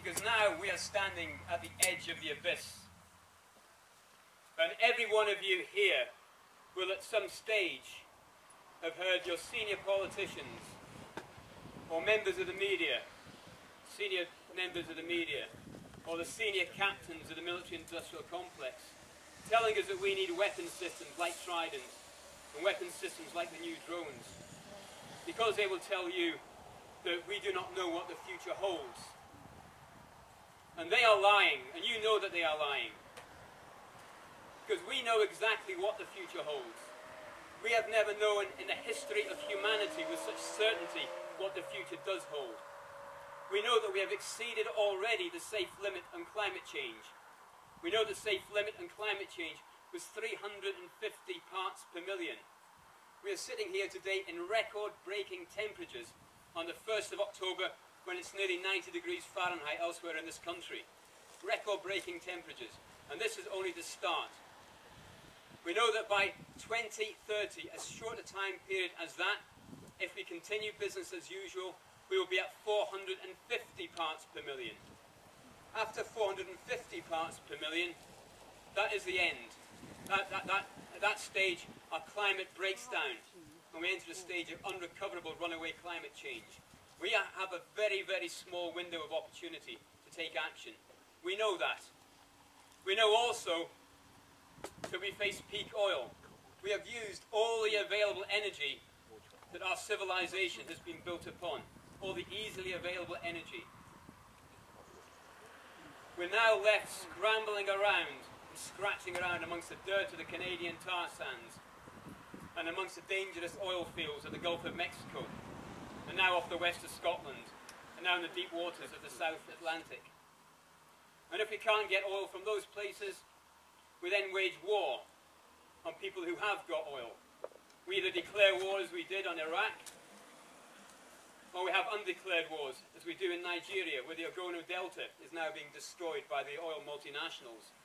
because now we are standing at the edge of the abyss. And every one of you here will at some stage have heard your senior politicians or members of the media, senior members of the media, or the senior captains of the military-industrial complex telling us that we need weapon systems like Trident and weapon systems like the new drones, because they will tell you that we do not know what the future holds. And they are lying, and you know that they are lying, because we know exactly what the future holds. We have never known in the history of humanity with such certainty what the future does hold. We know that we have exceeded already the safe limit on climate change. We know the safe limit on climate change was 350 parts per million. We are sitting here today in record-breaking temperatures on the 1st of October when it's nearly 90 degrees Fahrenheit elsewhere in this country. Record-breaking temperatures. And this is only the start. We know that by 2030, as short a time period as that, if we continue business as usual, we will be at 450 parts per million. After 450 parts per million, that is the end. At that stage, our climate breaks down, and we enter a stage of unrecoverable runaway climate change. We have a very, very small window of opportunity to take action. We know that. We know also that we face peak oil. We have used all the available energy that our civilization has been built upon, all the easily available energy. We're now left scrambling around and scratching around amongst the dirt of the Canadian tar sands and amongst the dangerous oil fields of the Gulf of Mexico, and now off the west of Scotland, and now in the deep waters of the South Atlantic. And if we can't get oil from those places, we then wage war on people who have got oil. We either declare war as we did on Iraq, or we have undeclared wars, as we do in Nigeria, where the Ogono Delta is now being destroyed by the oil multinationals.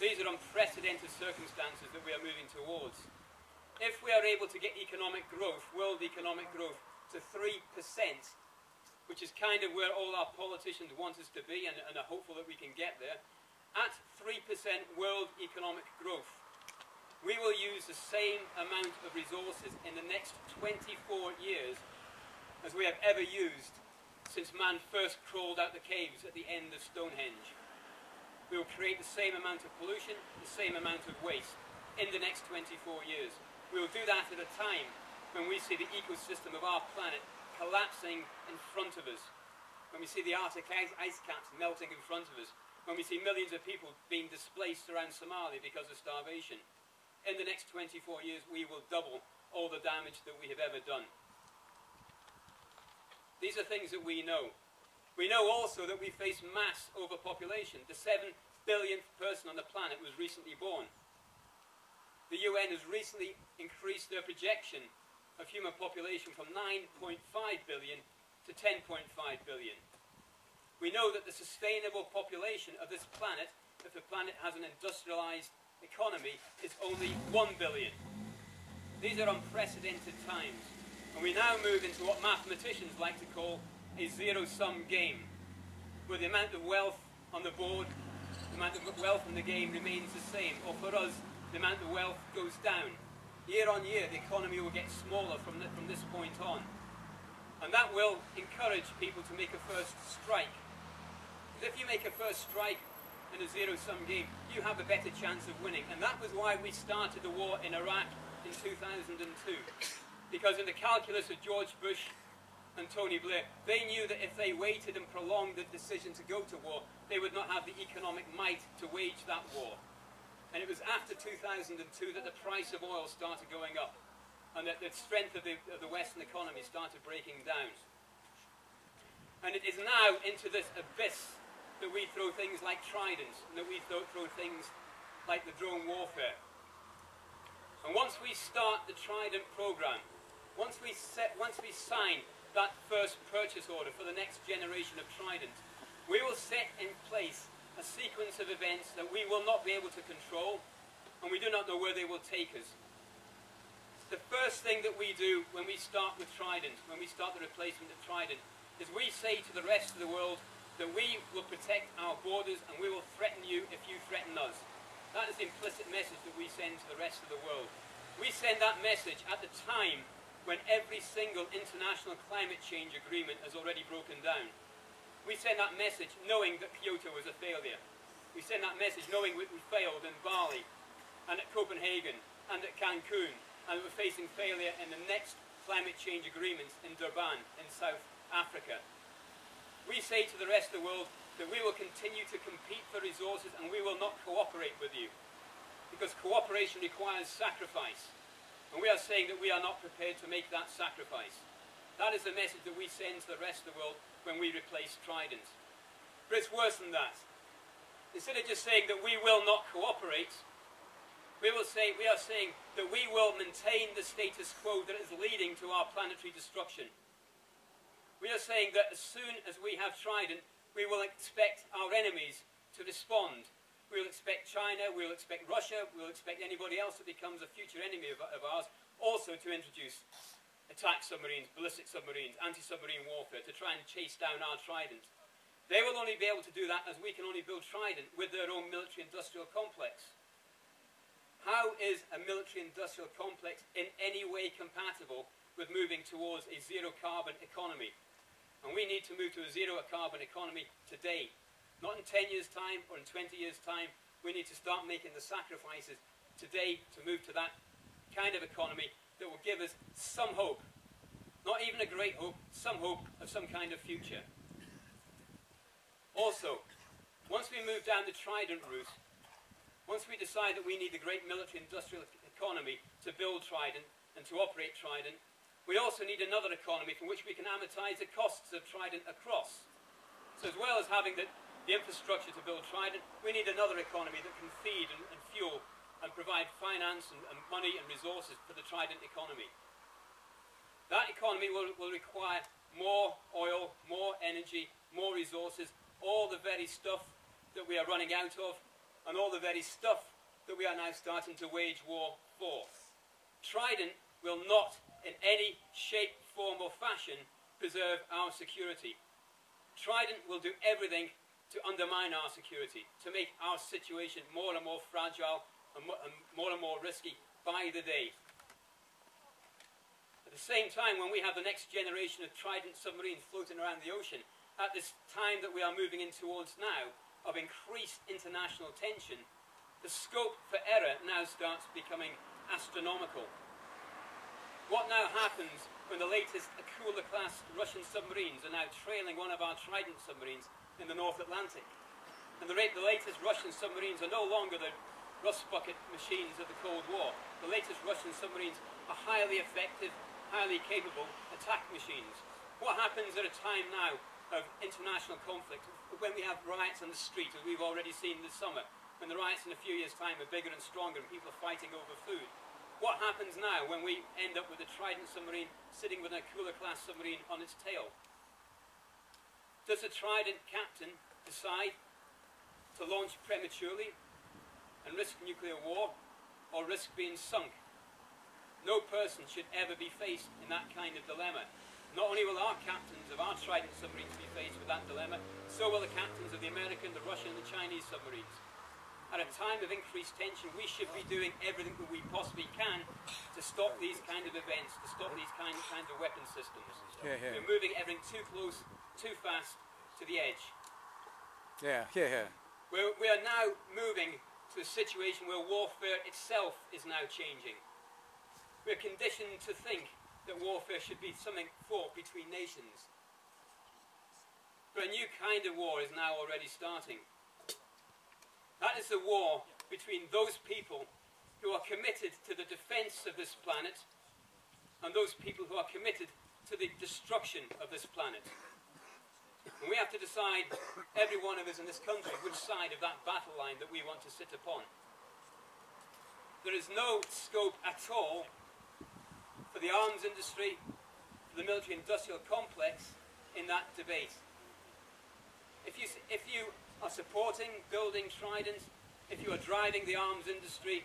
These are unprecedented circumstances that we are moving towards. If we are able to get economic growth, world economic growth, to 3%, which is kind of where all our politicians want us to be and are hopeful that we can get there, at 3% world economic growth, we will use the same amount of resources in the next 24 years as we have ever used since man first crawled out the caves at the end of Stonehenge. We will create the same amount of pollution, the same amount of waste in the next 24 years. We will do that at a time when we see the ecosystem of our planet collapsing in front of us, when we see the Arctic ice caps melting in front of us, when we see millions of people being displaced around Somalia because of starvation. In the next 24 years, we will double all the damage that we have ever done. These are things that we know. We know also that we face mass overpopulation. The 7 billionth person on the planet was recently born. The UN has recently increased their projection of human population from 9.5 billion to 10.5 billion. We know that the sustainable population of this planet, if the planet has an industrialized economy, is only 1 billion. These are unprecedented times, and we now move into what mathematicians like to call a zero-sum game, where the amount of wealth on the board, the amount of wealth in the game remains the same, or for us, the amount of wealth goes down. Year on year, the economy will get smaller from this point on, and that will encourage people to make a first strike. Because if you make a first strike in a zero-sum game, you have a better chance of winning. And that was why we started the war in Iraq in 2002. Because in the calculus of George Bush and Tony Blair, they knew that if they waited and prolonged the decision to go to war, they would not have the economic might to wage that war. And it was after 2002 that the price of oil started going up, and that the strength of the Western economy started breaking down. And it is now into this abyss that we throw things like Trident, and that we throw things like the drone warfare. And once we start the Trident program, once we sign that first purchase order for the next generation of Trident, we will set in place a sequence of events that we will not be able to control, and we do not know where they will take us. The first thing that we do when we start with Trident, when we start the replacement of Trident, is we say to the rest of the world that we will protect our borders and we will threaten you if you threaten us. That is the implicit message that we send to the rest of the world. We send that message at the time when every single international climate change agreement has already broken down. We send that message knowing that Kyoto was a failure. We send that message knowing we failed in Bali and at Copenhagen and at Cancun, and we're facing failure in the next climate change agreements in Durban in South Africa. We say to the rest of the world that we will continue to compete for resources and we will not cooperate with you, because cooperation requires sacrifice, and we are saying that we are not prepared to make that sacrifice. That is the message that we send to the rest of the world when we replace Trident. But it's worse than that. Instead of just saying that we will not cooperate, we are saying that we will maintain the status quo that is leading to our planetary destruction. We are saying that as soon as we have Trident, we will expect our enemies to respond. We will expect China, we will expect Russia, we will expect anybody else that becomes a future enemy of ours also to introduce attack submarines, ballistic submarines, anti-submarine warfare to try and chase down our Trident. They will only be able to do that as we can only build Trident with their own military-industrial complex. How is a military-industrial complex in any way compatible with moving towards a zero-carbon economy? And we need to move to a zero-carbon economy today. Not in 10 years' time or in 20 years' time. We need to start making the sacrifices today to move to that kind of economy that will give us some hope. Not even a great hope, some hope of some kind of future. Also, once we move down the Trident route, once we decide that we need the great military-industrial economy to build Trident and to operate Trident, we also need another economy from which we can amortize the costs of Trident across. So as well as having the infrastructure to build Trident, we need another economy that can feed and fuel and provide finance and money and resources for the Trident economy. That economy will require more oil, more energy, more resources, all the very stuff that we are running out of, and all the very stuff that we are now starting to wage war for. Trident will not, in any shape, form or fashion, preserve our security. Trident will do everything to undermine our security, to make our situation more and more fragile and more risky by the day. At the same time, when we have the next generation of Trident submarines floating around the ocean, at this time that we are moving in towards now, of increased international tension, the scope for error now starts becoming astronomical. What now happens when the latest Akula-class Russian submarines are now trailing one of our Trident submarines in the North Atlantic? And the latest Russian submarines are no longer the rust bucket machines of the Cold War. The latest Russian submarines are highly effective, highly capable attack machines. What happens at a time now of international conflict, when we have riots on the street, as we've already seen this summer, when the riots in a few years' time are bigger and stronger and people are fighting over food? What happens now when we end up with a Trident submarine sitting with an Akula-class submarine on its tail? Does the Trident captain decide to launch prematurely and risk nuclear war, or risk being sunk? No person should ever be faced in that kind of dilemma. Not only will our captains of our Trident submarines be faced with that dilemma, so will the captains of the American, the Russian and the Chinese submarines. At a time of increased tension, we should be doing everything that we possibly can to stop these kind of events, to stop these kinds of weapon systems. We're moving everything too close, too fast to the edge. We are now moving to a situation where warfare itself is now changing. We're conditioned to think that warfare should be something fought between nations. But a new kind of war is now already starting. That is the war between those people who are committed to the defense of this planet and those people who are committed to the destruction of this planet. And we have to decide, every one of us in this country, which side of that battle line that we want to sit upon. There is no scope at all for the arms industry, for the military-industrial complex in that debate. If you are supporting building Trident, if you are driving the arms industry,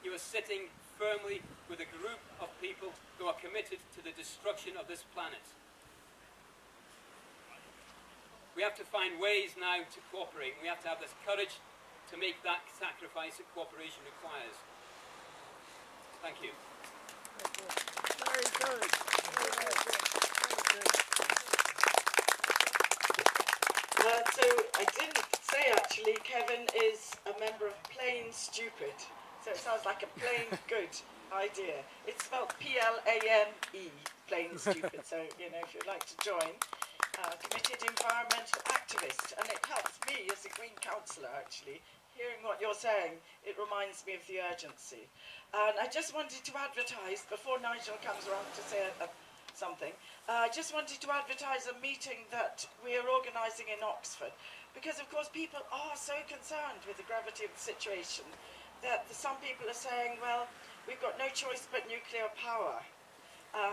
you are sitting firmly with a group of people who are committed to the destruction of this planet. We have to find ways now to cooperate. We have to have this courage to make that sacrifice that cooperation requires. Thank you. Very good. Very good. So I didn't say actually Kevin is a member of Plain Stupid. So it sounds like a plain good idea. It's spelled P-L-A-N-E, Plain Stupid. So, you know, if you'd like to join, committed environmental activist. And it helps me as a Green councillor actually. Hearing what you're saying, it reminds me of the urgency. And I just wanted to advertise, before Nigel comes around to say something, I just wanted to advertise a meeting that we are organising in Oxford, because of course people are so concerned with the gravity of the situation that some people are saying, well, we've got no choice but nuclear power.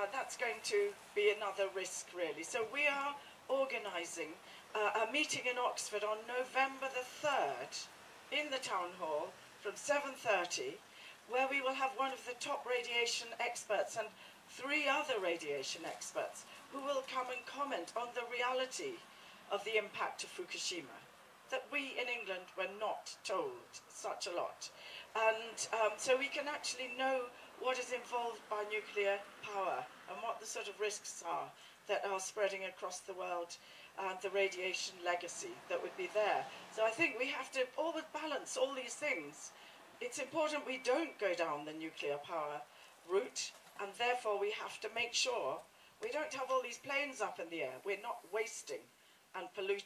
That's going to be another risk really. So we are organising a meeting in Oxford on November the 3rd in the town hall from 7:30, where we will have one of the top radiation experts and 3 other radiation experts who will come and comment on the reality of the impact of Fukushima, that we in England were not told such a lot. And so we can actually know what is involved by nuclear power and what the sort of risks are that are spreading across the world and the radiation legacy that would be there. So I think we have to always balance all these things. It's important we don't go down the nuclear power route, and therefore we have to make sure we don't have all these planes up in the air. We're not wasting and polluting